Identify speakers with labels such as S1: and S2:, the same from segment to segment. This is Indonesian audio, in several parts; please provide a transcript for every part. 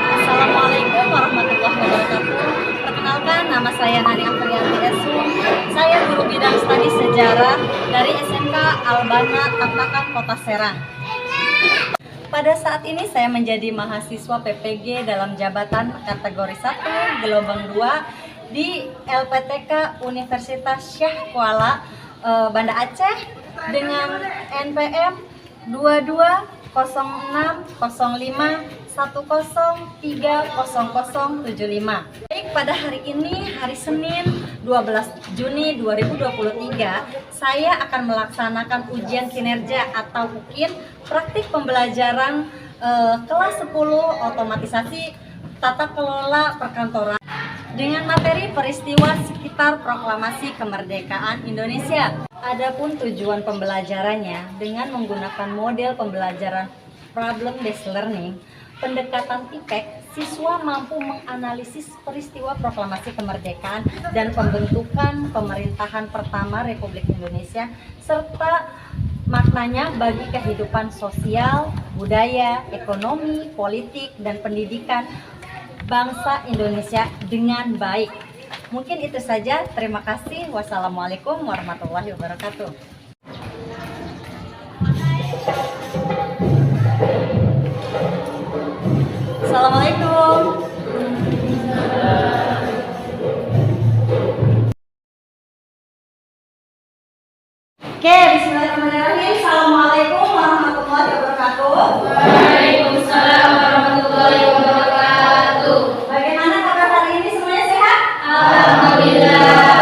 S1: Assalamualaikum warahmatullahi wabarakatuh. Perkenalkan, nama saya Nani Afriyanti SU. Saya guru bidang studi sejarah dari SMK Albana Tampakan Kota Serang. Pada saat ini saya menjadi mahasiswa PPG dalam jabatan kategori 1 gelombang 2 di LPTK Universitas Syah Kuala, Banda Aceh dengan NPM 220505103075. Baik, pada hari ini, hari Senin 12 Juni 2023, saya akan melaksanakan ujian kinerja atau UKIN praktik pembelajaran kelas 10 otomatisasi tata kelola perkantoran dengan materi peristiwa sekitar proklamasi kemerdekaan Indonesia. Adapun tujuan pembelajarannya dengan menggunakan model pembelajaran problem based learning, pendekatan TIPEK, siswa mampu menganalisis peristiwa proklamasi kemerdekaan dan pembentukan pemerintahan pertama Republik Indonesia serta maknanya bagi kehidupan sosial, budaya, ekonomi, politik, dan pendidikan bangsa Indonesia dengan baik. Mungkin itu saja. Terima kasih. Wassalamualaikum warahmatullahi wabarakatuh. Assalamualaikum. Oke, bismillahirrahmanirrahim. Assalamualaikum warahmatullahi wabarakatuh.
S2: Waalaikumsalam warahmatullahi wabarakatuh.
S1: Bagaimana kabar hari ini? Semuanya sehat?
S2: Alhamdulillah.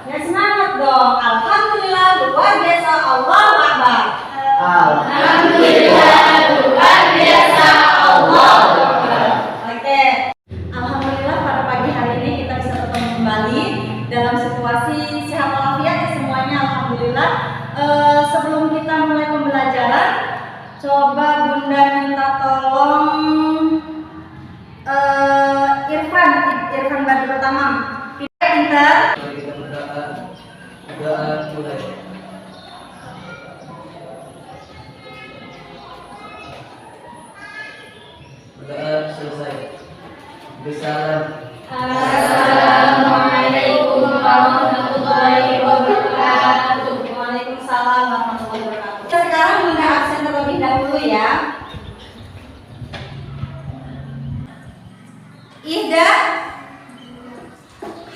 S1: Ya, semangat dong. Alhamdulillah, luar biasa. Allahu Akbar.
S2: Alhamdulillah, luar biasa. Allahu Akbar.
S1: Oke. Alhamdulillah, pada pagi hari ini kita bisa bertemu kembali dalam situasi sehat walafiat ya semuanya. Alhamdulillah. Sebelum kita mulai pembelajaran, coba Bunda minta tolong Irfan Badrul pertama. Pintar.
S3: Kita berdoa mulai. Berdoa selesai. Bersalam.
S2: Assalamualaikum warahmatullahi wabarakatuh.
S1: Waalaikumsalam warahmatullahi wabarakatuh. Sekarang Bunda absen terlebih dahulu ya. Ida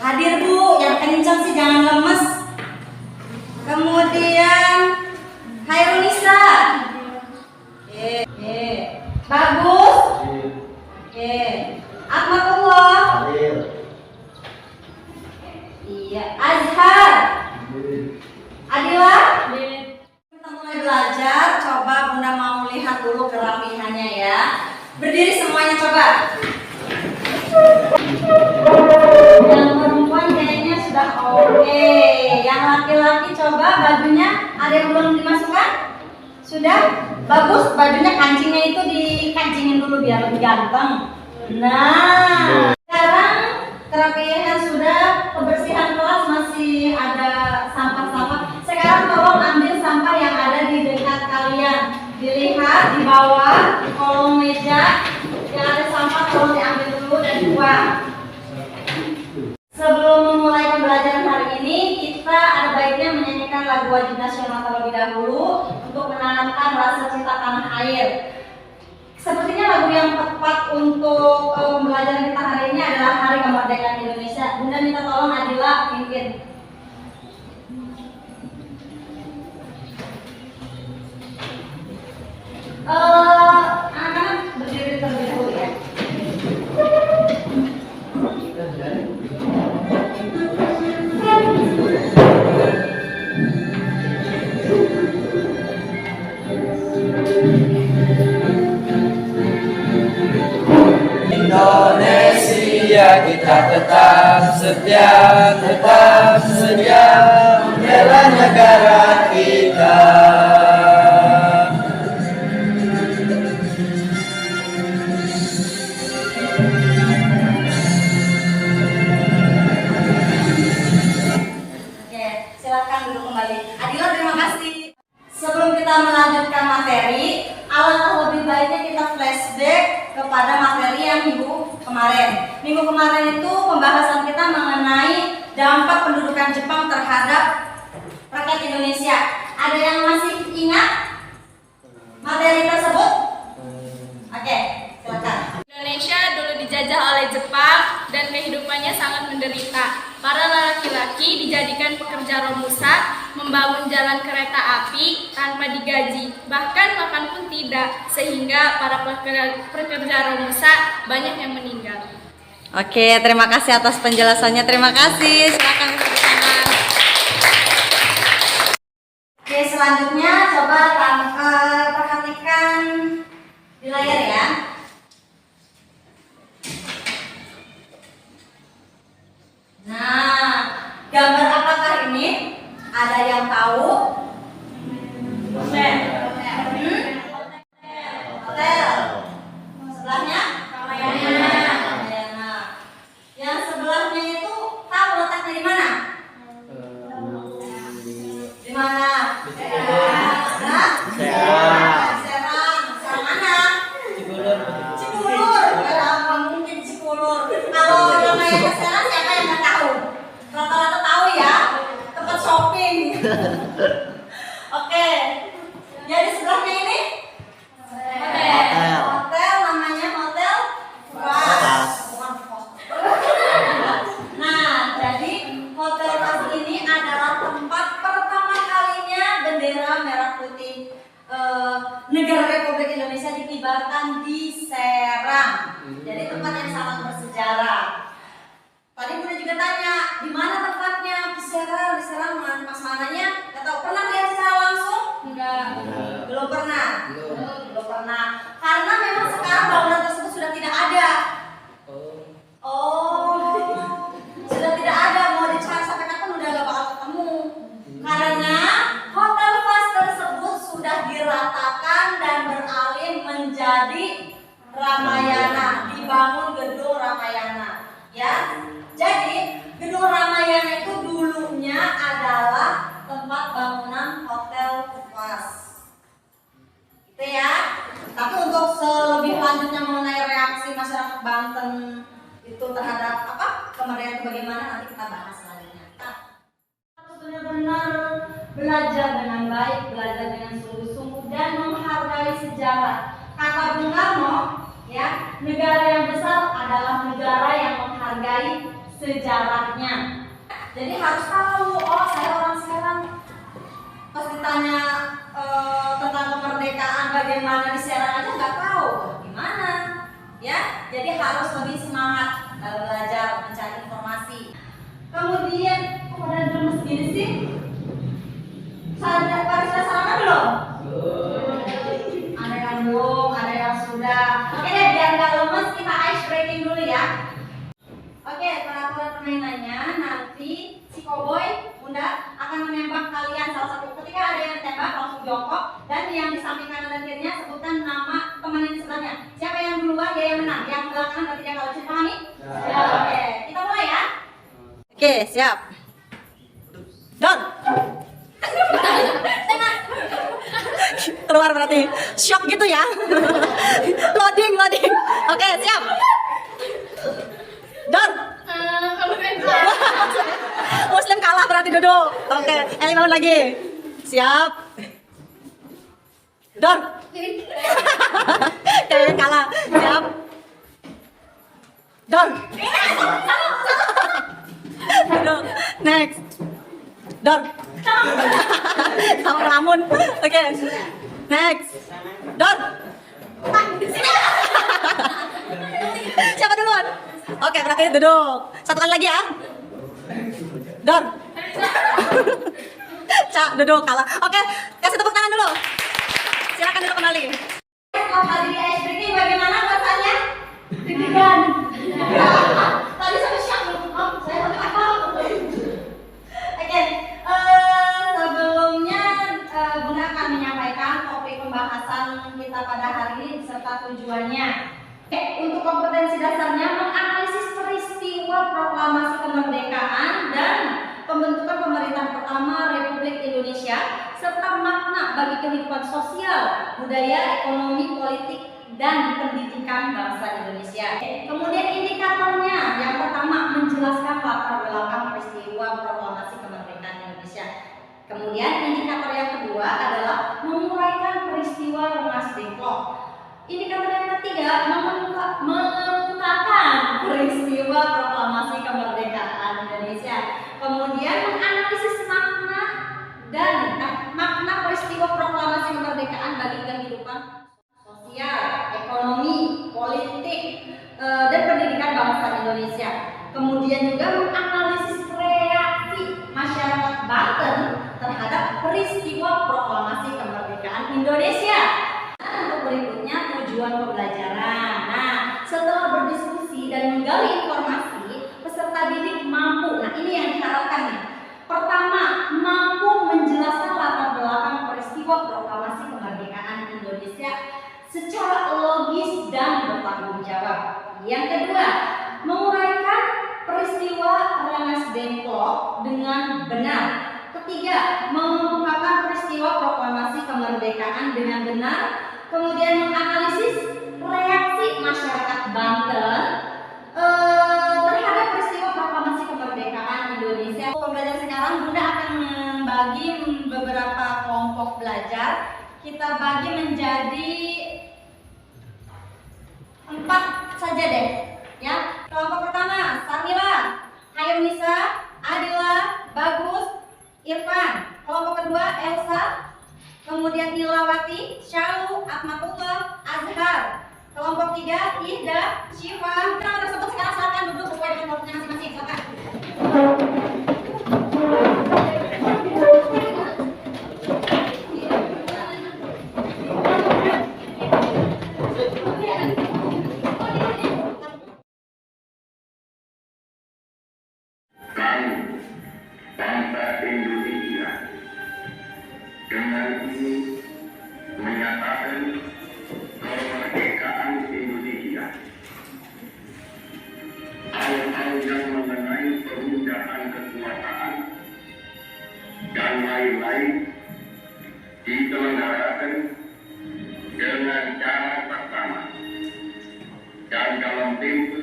S1: hadir Bu, yang kencang sih, jangan lemes. Kemudian Hairunisa. Bagus. Akmatullah. Iya, Azhar. Adila. Kita mulai belajar. Coba Bunda mau lihat dulu kerapihannya ya. Berdiri semuanya coba. Yang perempuan kayaknya sudah oke. Yang laki-laki coba bajunya ada yang belum dimasukkan? Sudah? Bagus, bajunya kancingnya itu dikancingin dulu biar lebih ganteng. Nah, sekarang kerapihan sudah, kebersihan kelas masih ada sampah-sampah. Sekarang tolong ambil sampah yang ada di dekat kalian. Dilihat di bawah di kolong meja yang ada sampah, tolong diambil dulu dan dibuang. Sebelum memulai pembelajaran hari ini, kita ada baiknya menyanyikan lagu wajib nasional terlebih dahulu untuk menanamkan rasa cinta tanah air. Sepertinya lagu yang tepat untuk pembelajaran kita hari ini adalah Hari Kemerdekaan Indonesia. Bunda minta tolong Adila pimpin. Anak-anak berdiri terlebih dahulu ya.
S3: kita tetap setia membela negara kita.
S1: Oke, silakan duduk kembali. Adila, terima kasih. Sebelum kita melanjutkan materi, alangkah lebih baiknya kita flashback kepada materi yang minggu kemarin. Minggu kemarin itu pembahasan kita mengenai dampak pendudukan Jepang terhadap rakyat Indonesia. Ada yang masih ingat materi tersebut? Oke, silakan.
S2: Indonesia dulu dijajah oleh Jepang dan kehidupannya sangat menderita. Para laki-laki dijadikan pekerja romusa, membangun jalan kereta api tanpa digaji, bahkan makan pun tidak, sehingga para pekerja romusa banyak yang meninggal.
S1: Oke, terima kasih atas penjelasannya. Terima kasih. Silakan tepuk tangan. Oke, selanjutnya coba perhatikan di layar ya. Nah, gambar apakah ini? Ada yang tahu? Hotel. Hotel. Sebelahnya? Ramayana. Yang sebelahnya itu tahu letaknya di mana? Di mana? Serang. Serang mana? Cikulur. Nggak mungkin Cikulur. Kalau Ramayana Serang siapa yang nggak tahu? Rata-rata tahu ya. Tempat shopping. Oke. Jadi sebelahnya ini? Hotel namanya Hotel Vas. Nah, jadi Hotel Vas ini adalah tempat pertama kalinya bendera merah putih negara Republik Indonesia dikibarkan di Serang. Jadi tempat yang sangat bersejarah. Tadi Bunda juga tanya, di mana tempatnya? Di Serang pas mananya? Gak tahu, pernah lihat secara langsung? Enggak. Belum pernah. Belum pernah. Karena memang sekarang bangunan tersebut sudah tidak ada. Oh, sudah tidak ada. Mau dicari sampai kapan udah gak bakal ketemu. Karena Hotel Vas tersebut sudah diratakan dan beralih menjadi Ramayana, dibangun gedung Ramayana. Ya, jadi gedung Ramayana itu dulunya adalah tempat bangunan Hotel Vas. Gitu ya. Tapi untuk selebih lanjutnya mengenai reaksi masyarakat Banten itu terhadap kemerdekaan itu bagaimana, nanti kita bahas selanjutnya. Harus benar-benar belajar dengan baik, belajar dengan sungguh-sungguh dan menghargai sejarah. Kata Bung Karno, ya, negara yang besar adalah negara yang menghargai sejarahnya. Jadi harus tahu, oh saya orang Serang. Pas ditanya tentang kemerdekaan bagaimana di Serang aja nggak tahu, gimana? Ya, jadi harus lebih semangat belajar mencari informasi. Kemudian kok pada lemes gini sih? Pada sudah salaman belum? Ada yang belum, ada yang sudah. Oke deh, biar nggak lemes kita ice breaking dulu ya. Oke, peraturan permainannya nanti si Cowboy Bunda akan menembak kalian salah satu. Ketika ada yang tembak langsung jongkok dan yang di samping kanan dan kirinya sebutkan nama teman yang di sebelahnya. Siapa yang duluan dia yang menang. Yang belakangan berarti dia kalau bisa pahami? Ya. Oke, kita mulai ya. Oke, siap. Don. Keluar berarti shock gitu ya. Loading. Oke, siap. Don. Muslim kalah berarti duduk. Oke, Eli bangun lagi. Siap. Don. Kalian kalah. Siap. Don. Duduk. Next. Don. Sama ngelamun. Oke. Next. Don. Siapa duluan? Oke, berarti duduk. Satu kali lagi ya. Don. Cak, duduk kalah. Oke, kasih tepuk tangan dulu. Silakan duduk kembali. Kalau tadi di ice breaking bagaimana rasanya? Deg-degan. Tadi ini serta tujuannya. Untuk kompetensi dasarnya menganalisis peristiwa proklamasi kemerdekaan dan pembentukan pemerintahan pertama Republik Indonesia serta makna bagi kehidupan sosial, budaya, ekonomi, politik, dan pendidikan bangsa Indonesia. Kemudian indikatornya yang pertama menjelaskan latar belakang peristiwa proklamasi kemerdekaan Indonesia. Kemudian indikator yang kedua adalah menguraikan peristiwa Rengas Dengklok. Indikator yang ketiga mengemukakan peristiwa proklamasi kemerdekaan Indonesia. Kemudian menganalisis makna peristiwa proklamasi kemerdekaan bagi kehidupan sosial, ekonomi, politik, dan pendidikan bangsa Indonesia. Kemudian juga menganalisis reaksi masyarakat Banten terhadap peristiwa proklamasi kemerdekaan Indonesia. Untuk berikutnya tujuan pembelajaran. Nah, setelah berdiskusi dan menggali informasi, peserta didik mampu. Nah, ini yang diharapkan nih. Pertama, mampu menjelaskan latar belakang peristiwa proklamasi kemerdekaan Indonesia secara logis dan bertanggung jawab. Yang kedua, menguraikan peristiwa Rengas Dengklok dengan benar. Ketiga, mengemukakan peristiwa proklamasi kemerdekaan dengan benar. Kemudian menganalisis reaksi masyarakat Banten terhadap peristiwa proklamasi kemerdekaan Indonesia. Pembelajaran sekarang Bunda akan membagi beberapa kelompok belajar. Kita bagi menjadi 4 saja deh, ya. Kelompok pertama, Sarmila, Hayunisa, Adila, Bagus, Irfan. Kelompok kedua, Elsa, kemudian Nilawati, Syalu, Ahmadullah, Azhar. Kelompok 3, Ida, Syifa. Kita tersebut sekarang silakan duduk sesuai dengan kelompoknya masing-masing. Silakan.
S4: Bangsa Indonesia dengan ini menyatakan kemerdekaan Indonesia. Hal-hal yang mengenai perundakan kekuasaan dan lain-lain diselenggarakan dengan cara pertama dan dalam tempo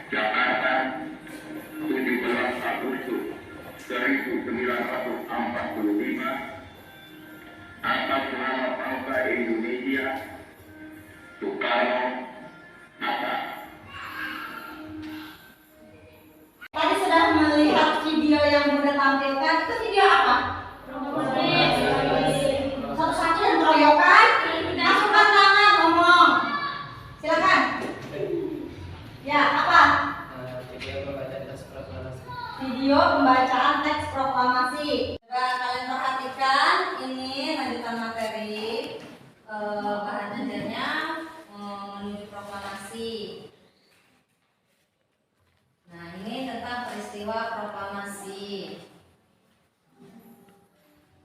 S4: Jakarta 17 Agustus 1945 atas nama bangsa Indonesia, Soekarno Hatta.
S1: Tadi sudah melihat video yang Bunda tampilkan. Itu video apa? Satu-satu yang keroyokan. Masukkan tangan, ngomong. Silakan. Ya, apa? Video pembacaan teks proklamasi. Coba kalian perhatikan, ini lanjutan materi bahan ajarnya menuju proklamasi. Nah, ini tentang peristiwa proklamasi.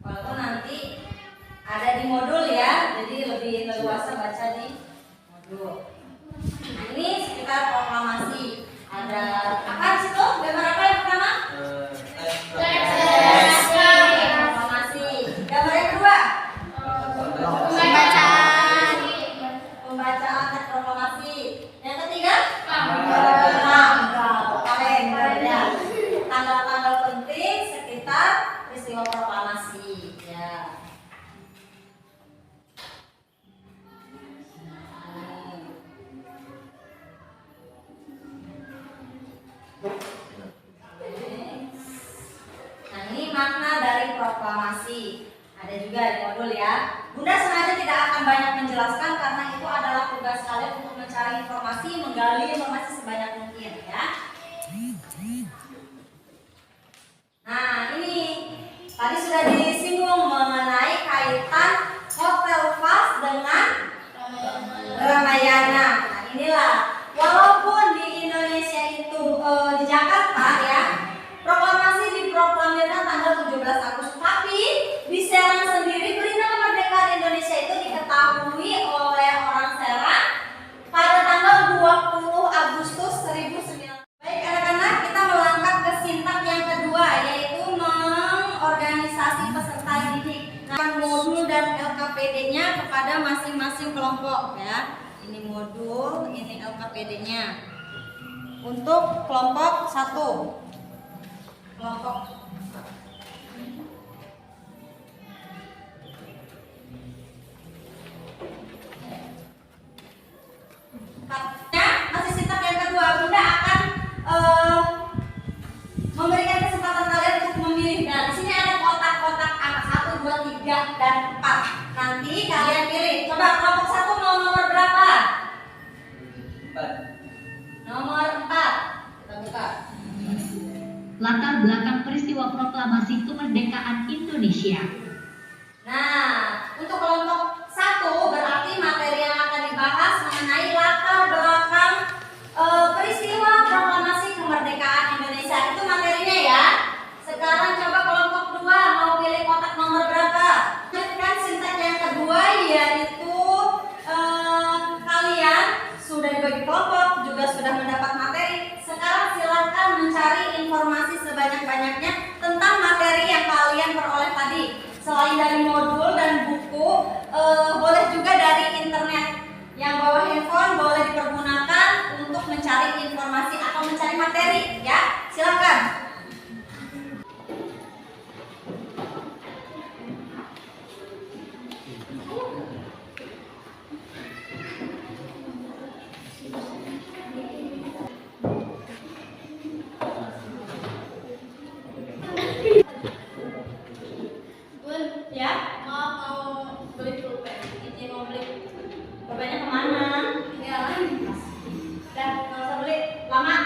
S1: Walaupun nanti ada di modul ya, jadi lebih leluasa baca di modul. Nah, ini sekitar proklamasi. Ada apa di situ? Gambar apa yang pertama? Proklamasi. Gambar yang kedua? Pembacaan teks proklamasi. Yang ketiga? Tanggal kalendernya. Tanggal-tanggal penting sekitar peristiwa proklamasi. Ya. Nah, ini makna dari proklamasi. Ada juga di modul ya. Bunda sengaja tidak akan banyak menjelaskan karena itu adalah tugas kalian untuk mencari informasi, menggali informasi sebanyak mungkin ya. Nah, ini tadi sudah disinggung mengenai kaitan Hotel Fast dengan Ramayana. Nah, inilah walaupun di Indonesia itu di Jakarta ya, proklamasi diproklamirkan tanggal 17 Agustus, tapi di Serang sendiri berita kemerdekaan Indonesia itu diketahui oleh ya. Ini modul, ini LKPD-nya. Untuk kelompok 1. Kelompok masih sitak yang kedua. Bunda akan memberikan kesempatan kalian untuk memilih. Nah, di sini ada kotak-kotak angka 1, 2, 3, dan 4. Nanti kalian pilih. Coba kelompok 1 mau nomor berapa?
S3: 4.
S1: Nomor 4. Kita buka.
S5: Latar belakang peristiwa proklamasi kemerdekaan Indonesia.
S1: Nah, untuk kelompok 1 berarti materi yang akan dibahas mengenai latar belakang peristiwa proklamasi kemerdekaan Indonesia. Itu materinya ya. Sekarang coba kelompok 2 mau pilih kotak nomor berapa? Lanjutkan sintak yang kedua, yaitu kalian sudah dibagi kelompok, juga sudah mendapat materi. Sekarang silakan mencari informasi sebanyak-banyaknya tentang materi yang kalian peroleh tadi. Selain dari modul dan buku, boleh juga dari internet. Yang bawa handphone boleh dipergunakan untuk mencari informasi atau mencari materi, ya. Silakan. Ya, mau beli pulpen. Ini mau beli. Pulpennya kemana? Tinggal lagi. Dan nggak usah beli lama.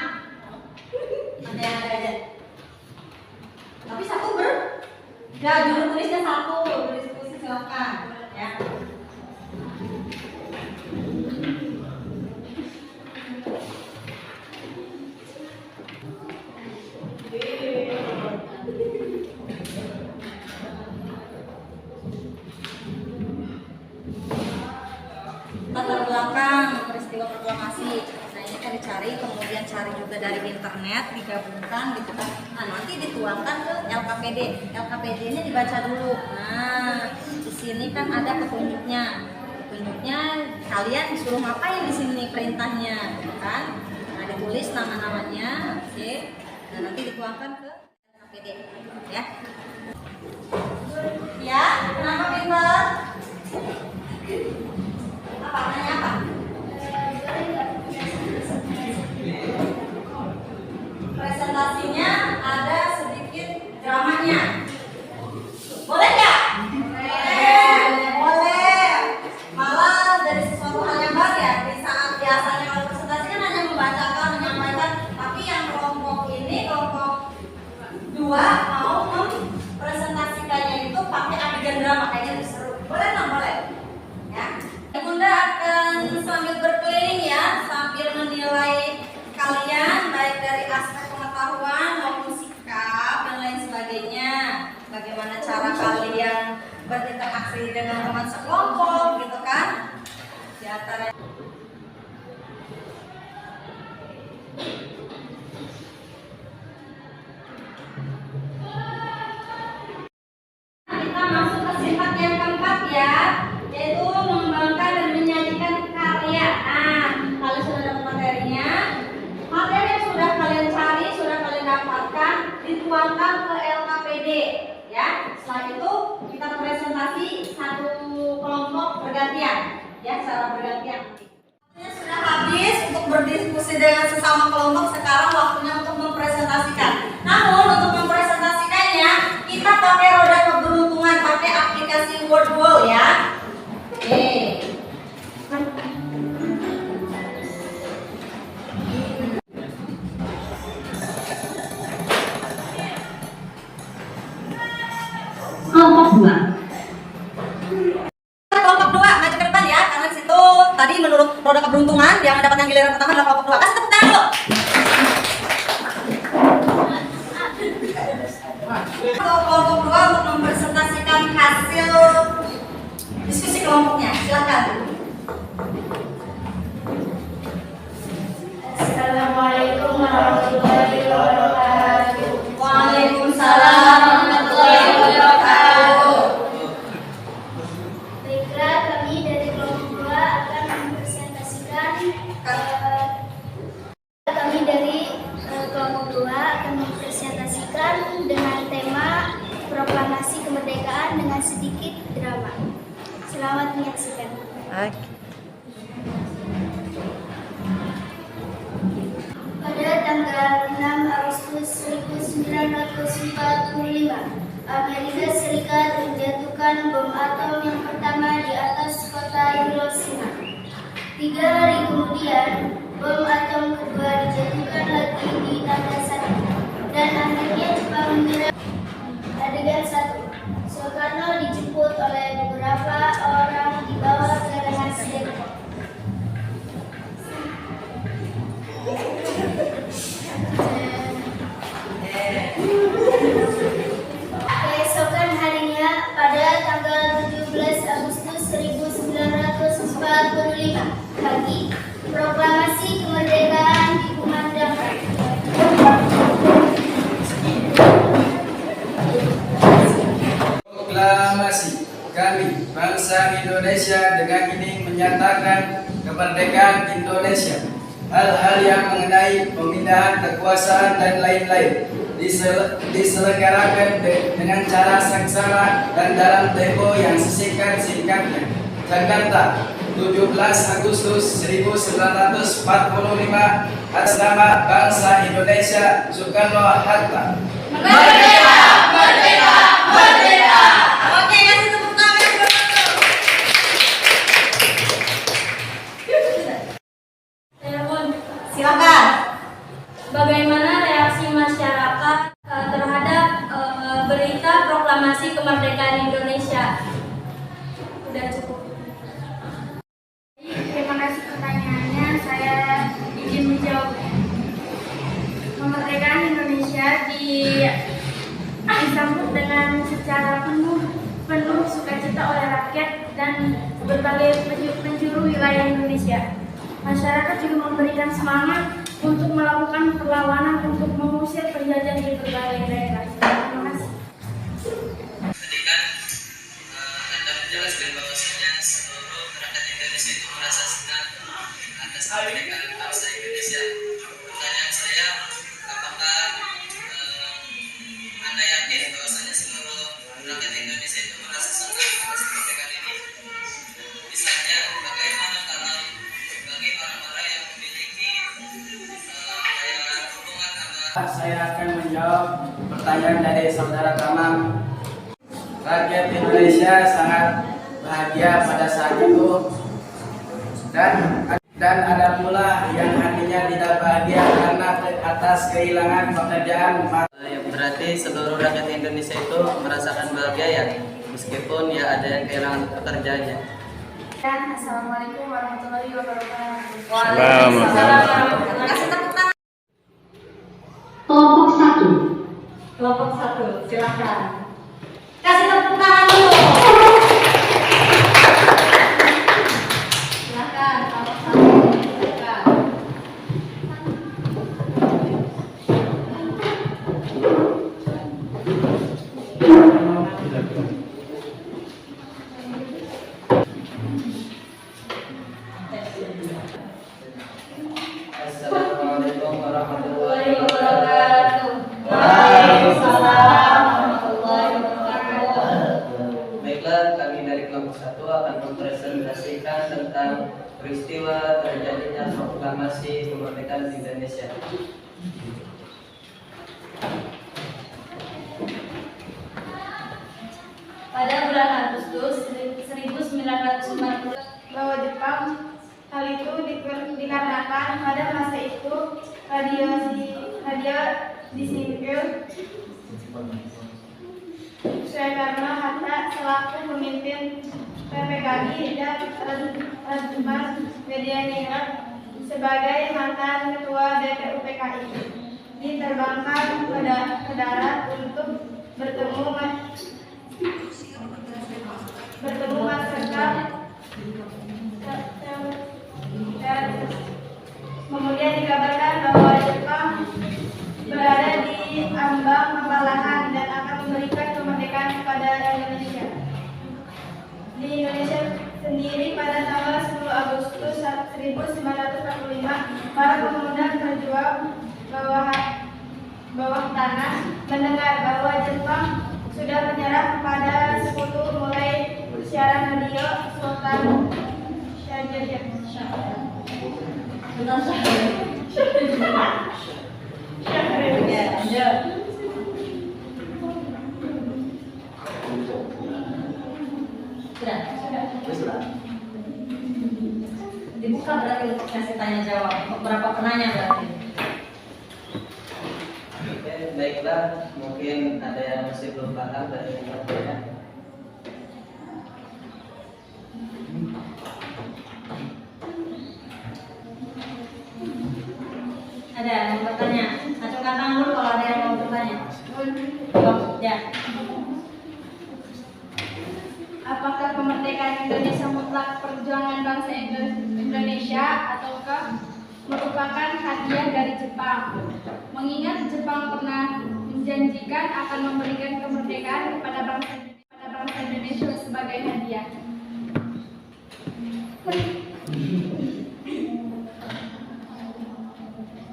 S1: Ada yang ada aja. Tapi satu ya judul tulisnya satu. Tulis silakan. Ya. Latar belakang peristiwa proklamasi. Nah, ini kan dicari, kemudian cari juga dari internet, digabungkan gitu kan. Nah, nanti dituangkan ke LKPD. LKPD-nya dibaca dulu. Nah, di sini kan ada petunjuknya. Petunjuknya kalian disuruh ngapain di sini perintahnya, gitu kan? Nah, ditulis nama-namanya, oke. Nah, nanti dituangkan ke LKPD, ya. Ya, kenapa pinter? Apa? Nanya apa? Presentasinya ada sedikit dramanya. Boleh nggak? Boleh. Malah dari sesuatu hal yang baru ya. Di saat biasanya kalau presentasi kan hanya membacakan, menyampaikan. Tapi yang kelompok ini, kelompok 2 mau mempresentasikannya itu pakai adegan drama, kayaknya lebih seru. Boleh nggak? Boleh. Ya. Bunda akan sambil berkeliling ya, sambil menilai kalian baik dari aspek pengetahuan maupun sikap dan lain sebagainya. Bagaimana cara kalian berinteraksi dengan teman sekelompok gitu kan? Di antara kita masuk ke sifat yang keempat ya, yaitu mengembangkan dan menyajikan karya. Nah, kalau sudah dapat materinya, materi yang sudah kalian cari, sudah kalian dapatkan, dituangkan ke LKPD ya. Setelah itu kita presentasi satu kelompok bergantian ya, secara bergantian. Waktunya sudah habis untuk berdiskusi dengan sesama kelompok. Sekarang waktunya untuk mempresentasikan. Namun untuk mempresentasikannya kita pakai roda keberuntungan, pakai aplikasi Wordwall ya. Oke.
S5: Kelompok 2.
S1: Kelompok 2 maju ke depan ya, karena di situ tadi menurut roda keberuntungan yang mendapatkan giliran pertama adalah kelompok 2. Kasih tepuk tangan dulu. Kelompok 2 untuk mempresentasikan hasil diskusi kelompoknya. Silakan.
S2: Assalamualaikum warahmatullahi wabarakatuh.
S1: Waalaikumsalam warahmatullahi wabarakatuh.
S2: Baiklah, kami dari kelompok 2 akan
S6: Pada tanggal 6 Agustus 1945, Amerika Serikat menjatuhkan bom atom yang pertama di atas kota Hiroshima. 3 hari kemudian, bom atom kedua dijatuhkan lagi di Nagasaki. Dan akhirnya Jepang menyerah. Adegan 1. Soekarno dijemput oleh beberapa orang dibawa ke Rengas Dengklok. Keesokan harinya, pada tanggal 17 Agustus 1945 pagi, proklamasi kemerdekaan dikumandangkan.
S3: Proklamasi kami, bangsa Indonesia, dengan ini menyatakan kemerdekaan Indonesia. Hal-hal yang mengenai pemindahan kekuasaan dan lain-lain diselenggarakan dengan cara saksama dan dalam tempo yang sesingkat-singkatnya. Jakarta, 17 Agustus 1945, atas nama bangsa Indonesia, Soekarno-Hatta.
S1: Merdeka! Merdeka! Merdeka! Oke, kasih tepuk tangan dulu. Silakan.
S2: Bagaimana reaksi masyarakat terhadap berita proklamasi kemerdekaan Indonesia? Udah cukup.
S6: Terima kasih pertanyaannya, saya izin menjawabnya. Kemerdekaan Indonesia disambut dengan secara penuh sukacita oleh rakyat dan berbagai penjuru wilayah Indonesia. Masyarakat juga memberikan semangat untuk melakukan perlawanan untuk mengusir penjajah di berbagai daerah. Terima kasih.
S3: Tadi kan Anda menjelaskan bahwasanya seluruh rakyat Indonesia itu merasa senang atas kemerdekaan bangsa Indonesia. Pertanyaan saya, apakah Anda yakin bahwasanya seluruh rakyat Indonesia itu merasa senang atas kemerdekaan ini? Misalnya, bagaimana kalau bagi orang-orang yang memiliki hubungan antara... Saya akan menjawab pertanyaan dari saudara Kamang. Rakyat Indonesia sangat bahagia pada saat itu, dan ada pula yang hatinya tidak bahagia karena atas kehilangan pekerjaan. Berarti seluruh rakyat Indonesia itu merasakan bahagia ya, meskipun ya ada yang kehilangan pekerjaannya.
S6: Assalamualaikum warahmatullahi wabarakatuh.
S1: Waalaikumsalam. Kasih tepuk tangan.
S5: Kelompok 1.
S1: Kelompok 1, silakan. Kasih tepuk tangan dulu. Silakan, kelompok 1. Silakan.
S3: Assalamualaikum warahmatullahi
S1: Wabarakatuh. Waalaikumsalam warahmatullahi wabarakatuh.
S3: Baiklah, kami dari kelompok 1 akan mempresentasikan tentang peristiwa terjadinya proklamasi kemerdekaan Indonesia.
S2: Pada bulan Agustus 1940,
S6: Bahwa Jepang hal itu dikarenakan pada masa itu radio disingkir Soekarno-Hatta selaku pemimpin PPKI dan Raduman Medianingrat sebagai mantan ketua BPUPKI diterbangkan ke darat untuk bertemu masyarakat. Kemudian dikabarkan bahwa Jepang berada di ambang kekalahan dan akan memberikan kemerdekaan kepada Indonesia. Di Indonesia sendiri pada tanggal 10 Agustus 1945, para pemuda berjuang bawah tanah mendengar bahwa Jepang sudah menyerah pada 10 mulai siaran radio Sultan
S1: Bentar, ya, lanjut. Sudah. Dibuka berarti untuk sesi tanya jawab. Berapa penanya berarti?
S3: Oke, baiklah. Mungkin ada yang masih belum paham dari yang bertanya.
S1: Ada yang mau bertanya? Acungkan tangan dulu kalau ada yang mau bertanya. Ya.
S2: Apakah kemerdekaan Indonesia mutlak perjuangan bangsa Indonesia ataukah merupakan hadiah dari Jepang? Mengingat Jepang pernah menjanjikan akan memberikan kemerdekaan kepada bangsa Indonesia sebagai hadiah.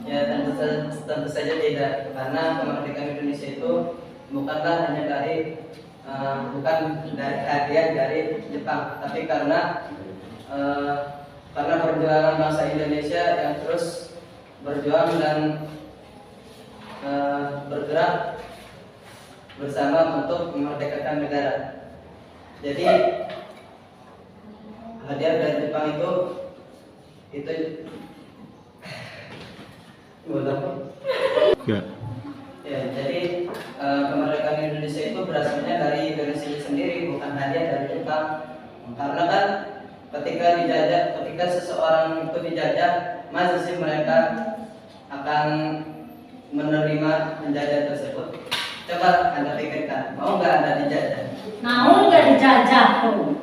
S3: Ya, tentu saja tidak, karena kemerdekaan Indonesia itu bukanlah hanya bukan dari hadiah dari Jepang, tapi karena perjuangan bangsa Indonesia yang terus berjuang dan bergerak bersama untuk memerdekakan negara. Jadi hadiah dari Jepang itu ya, jadi kemerdekaan Indonesia itu berasalnya dari Indonesia sendiri, bukan hadiah dari Jepang. Karena kan ketika seseorang itu dijajah, masa sih mereka akan menerima penjajah tersebut? Coba Anda pikirkan, mau nggak Anda dijajah?
S1: Mau nggak dijajah tuh?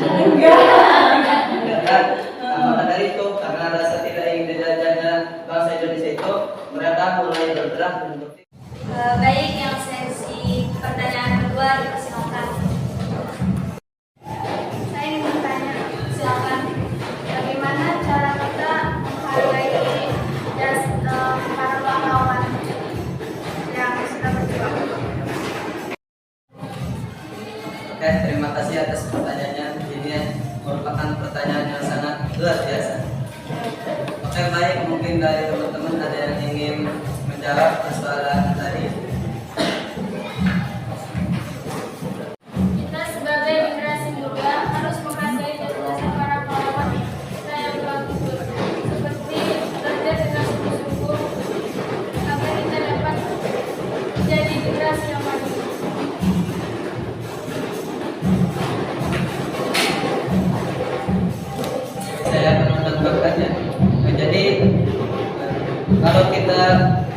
S3: Enggak kan? Maka dari itu, karena rasa tidak ingin dijajahnya bangsa Indonesia itu, mereka mulai bergerak untuk
S6: Baik, yang sesi pertanyaan kedua dipersilakan. Saya ingin bertanya, silakan. Bagaimana cara kita menghargai para pahlawan yang sudah berjuang?
S3: Oke, terima kasih atas pertanyaannya. Ini merupakan pertanyaan yang sangat luar biasa. Oke, baik, mungkin dari teman-teman ada yang ingin menjawab persoalan tadi.
S2: Kita sebagai generasi muda harus menghargai jasa para pahlawan kita yang telah gugur, seperti bekerja dengan sungguh-sungguh agar kita dapat menjadi generasi yang maju.
S3: Saya akan menambahkannya. Jadi kalau kita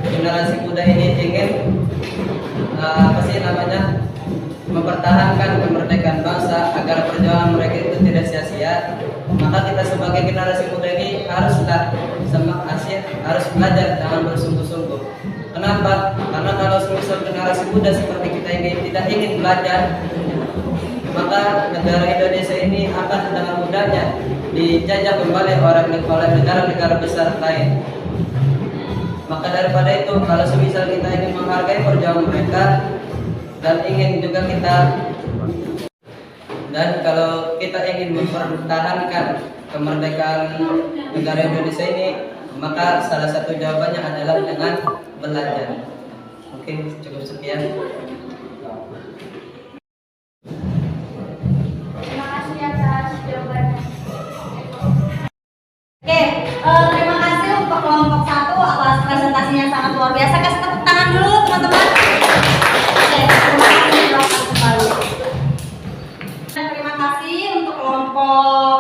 S3: generasi muda ini ingin mempertahankan kemerdekaan bangsa agar perjuangan mereka itu tidak sia-sia, maka kita sebagai generasi muda ini harus belajar dengan bersungguh-sungguh. Kenapa? Karena kalau semisal generasi muda seperti kita ini tidak ingin belajar, maka negara Indonesia ini akan dengan mudahnya dijajah kembali oleh negara-negara besar lain. Maka daripada itu, kalau semisal kita ingin menghargai perjuangan mereka dan kalau kita ingin mempertahankan kemerdekaan negara Indonesia ini, maka salah satu jawabannya adalah dengan belajar. Mungkin cukup sekian.
S2: Terima kasih atas jawabannya.
S1: Oke, terima kasih untuk kelompok 1 atas presentasinya sangat luar biasa. Kasih tepuk tangan dulu teman-teman. Oke, terima kasih silakan kembali. Dan terima kasih untuk kelompok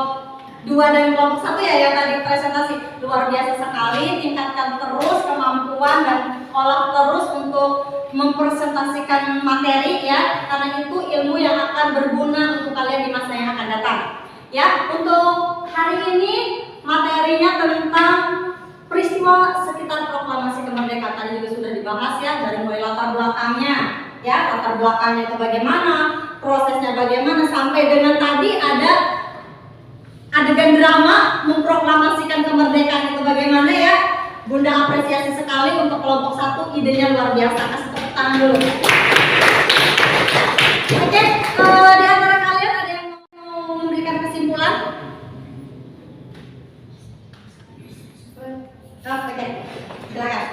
S1: 2 dan kelompok 1 ya yang tadi presentasi luar biasa sekali. Tingkatkan terus kemampuan dan olah terus untuk mempresentasikan materi ya, karena itu ilmu yang akan berguna untuk kalian di masa yang akan datang. Ya, untuk hari ini materinya tentang peristiwa sekitar proklamasi kemerdekaan tadi juga sudah dibahas ya, dari mulai latar belakangnya ya, latar belakangnya itu bagaimana, prosesnya bagaimana, sampai dengan tadi ada adegan drama memproklamasikan kemerdekaan itu bagaimana ya. Bunda apresiasi sekali untuk kelompok 1, idenya luar biasa. Kasih tepuk tangan dulu. Oke, di antara kalian ada yang mau memberikan kesimpulan? Oke, silakan.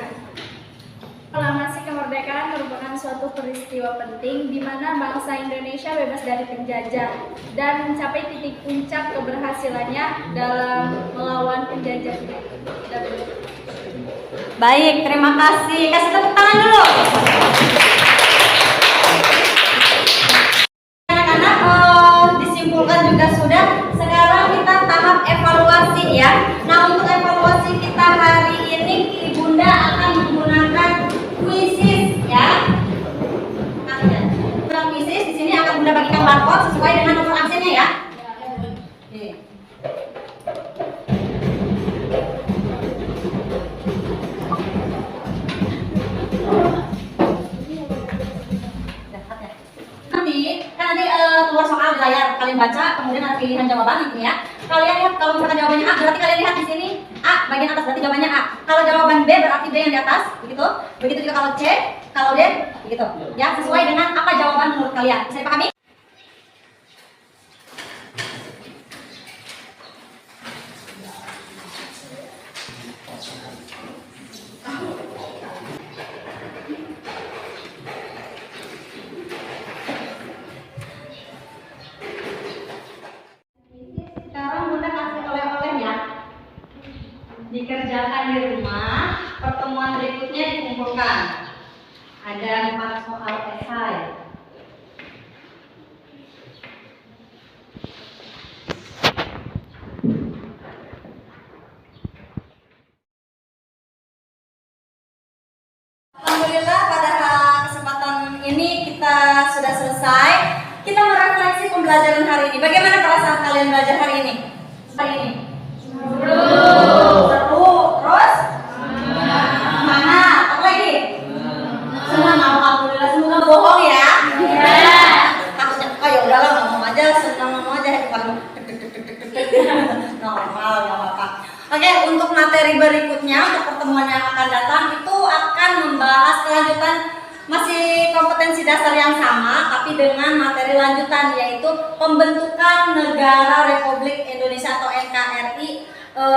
S2: Proklamasi kemerdekaan merupakan suatu peristiwa penting di mana bangsa Indonesia bebas dari penjajah dan mencapai titik puncak keberhasilannya dalam melawan penjajah.
S1: Baik, terima kasih. Kasih tepuk tangan dulu. Anak-anak disimpulkan juga sudah. Sekarang kita tahap evaluasi ya. Nah, untuk evaluasi kita hari ini Bunda akan menggunakan quizzes ya. Nah, quizzes di sini akan Bunda bagikan barcode sesuai dengan nomor absennya ya. Oke. Nanti keluar soal di layar, kalian baca, kemudian ada pilihan jawaban nanti ya. Kalian lihat kalau misalkan jawabannya A, berarti kalian lihat di sini A bagian atas berarti jawabannya A. Kalau jawaban B berarti B yang di atas, begitu. Begitu juga kalau C, kalau D, begitu. Ya, sesuai dengan apa jawaban menurut kalian. Bisa dipahami? Sekarang Bunda kasih oleh-oleh ya. Dikerjakan di rumah, pertemuan berikutnya dikumpulkan. Ada 4 soal esai. Alhamdulillah pada kesempatan ini kita sudah selesai. Kita merefleksi pembelajaran hari ini. Bagaimana perasaan kalian belajar hari ini? Hari ini? Seru. Terus? Semangat. Apa lagi? Senang. Alhamdulillah. Semoga bohong ya. Takutnya, oh ya udahlah ngomong aja, senang ngomong aja. Normal, nggak apa-apa. Oke, untuk materi berikutnya, untuk pertemuan yang akan datang itu akan membahas kelanjutan masih kompetensi dasar yang sama, tapi dengan materi lanjutan yaitu pembentukan negara Republik Indonesia atau NKRI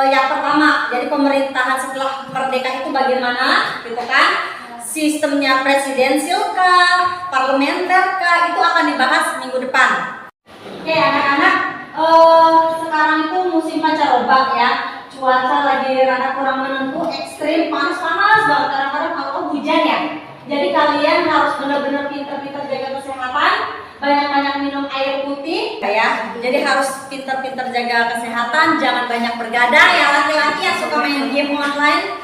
S1: yang pertama. Jadi pemerintahan setelah merdeka itu bagaimana, gitu kan? Sistemnya presidensil kah, parlementer kah, itu akan dibahas minggu depan. Oke, anak-anak, sekarang itu musim pancaroba ya. Cuaca lagi rada kurang menentu, ekstrim, panas-panas banget, kadang-kadang kalau hujan ya. Jadi kalian harus benar-benar pintar-pintar jaga kesehatan, banyak-banyak minum air putih ya. Jadi harus pintar-pintar jaga kesehatan, jangan banyak bergadang ya. Laki-laki yang suka main game online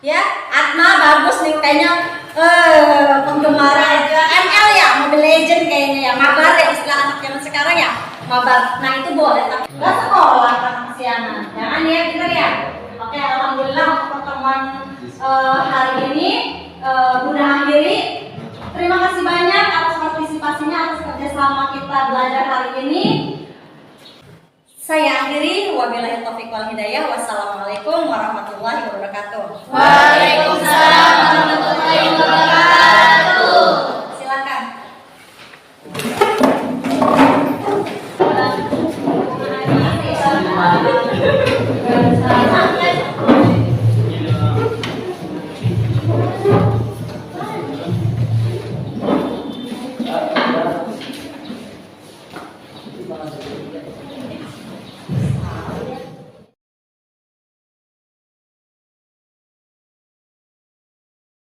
S1: ya. Atma bagus nih kayaknya penggemar aja ML ya, Mobile Legend kayaknya ya. Mabar ya istilah anak zaman sekarang ya. Mabar. Nah itu boleh, tapi nggak sekolah kan kesianan. Jangan ya, pintar ya. Oke, alhamdulillah untuk pertemuan hari ini Bunda akhiri. Terima kasih banyak atas partisipasinya, atas kerjasama kita belajar hari ini. Saya akhiri. Wabillahi taufiq wal hidayah. Wassalamualaikum warahmatullahi wabarakatuh.
S2: Waalaikumsalam warahmatullahi wabarakatuh.